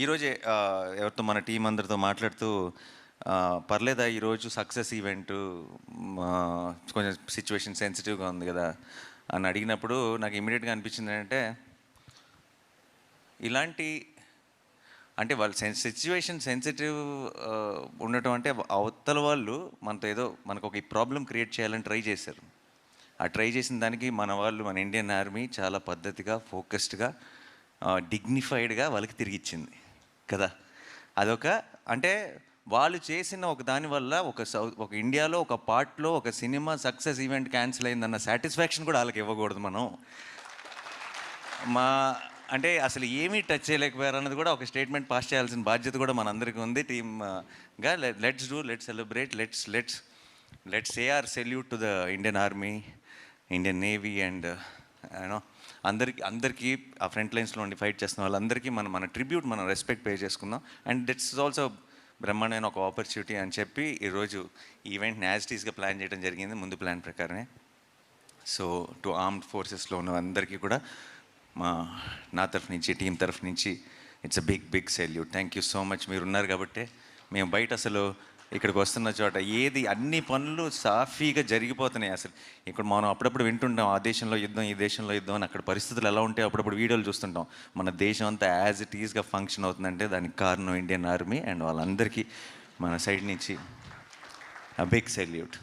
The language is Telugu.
ఈరోజే ఎవరితో మన టీం అందరితో మాట్లాడుతూ పర్లేదా ఈరోజు సక్సెస్ ఈవెంటు కొంచెం సిచ్యువేషన్ సెన్సిటివ్గా ఉంది కదా అని అడిగినప్పుడు నాకు ఇమీడియట్గా అనిపించింది ఏంటంటే ఇలాంటి అంటే వాళ్ళు సిచ్యువేషన్ సెన్సిటివ్ ఉండటం అంటే అవతల వాళ్ళు మనతో ఏదో మనకు ఒక ప్రాబ్లం క్రియేట్ చేయాలని ట్రై చేశారు. ఆ ట్రై చేసిన దానికి మన వాళ్ళు మన ఇండియన్ ఆర్మీ చాలా పద్ధతిగా ఫోకస్డ్గా డిగ్నిఫైడ్గా వాళ్ళకి తిరిగిచ్చింది కదా. అదొక అంటే వాళ్ళు చేసిన ఒక దానివల్ల ఒక ఇండియాలో ఒక పార్ట్లో ఒక సినిమా సక్సెస్ ఈవెంట్ క్యాన్సిల్ అయిందన్న సాటిస్ఫాక్షన్ కూడా వాళ్ళకి ఇవ్వకూడదు మనం. మా అంటే అసలు ఏమీ టచ్ చేయలేకపోయారు అన్నది కూడా ఒక స్టేట్మెంట్ పాస్ చేయాల్సిన బాధ్యత కూడా మనందరికీ ఉంది టీమ్గా. Let's celebrate, let's say our salute to the Indian army, Indian navy and you know అందరికీ ఆ ఫ్రంట్ లైన్స్లో ఉండి ఫైట్ చేస్తున్న వాళ్ళందరికీ మన ట్రిబ్యూట్, మనం రెస్పెక్ట్ పే చేసుకుందాం. అండ్ దిట్స్ ఇస్ ఆల్సో బ్రహ్మాండమైన ఒక ఆపర్చునిటీ అని చెప్పి ఈరోజు ఈవెంట్ని యాజ్ టీస్గా ప్లాన్ చేయడం జరిగింది, ముందు ప్లాన్ ప్రకారమే. సో టు ఆర్మ్డ్ ఫోర్సెస్లో ఉన్న అందరికీ కూడా నా తరఫు నుంచి, టీం తరఫు నుంచి it's a big salute. Thank you so much. మీరు ఉన్నారు కాబట్టి మేము బయట అసలు ఇక్కడికి వస్తున్న చోట అన్ని పనులు సాఫీగా జరిగిపోతున్నాయి. అసలు ఇక్కడ మనం అప్పుడప్పుడు వింటుంటాం ఆ దేశంలో యుద్ధం, ఈ దేశంలో యుద్ధం అని. అక్కడ పరిస్థితులు ఎలా ఉంటాయి అప్పుడప్పుడు వీడియోలు చూస్తుంటాం. మన దేశం అంతా యాజ్ ఇట్ ఈజ్గా ఫంక్షన్ అవుతుందంటే దానికి కారణం ఇండియన్ ఆర్మీ. అండ్ వాళ్ళందరికీ మన సైడ్ నుంచి బిగ్ సెల్యూట్.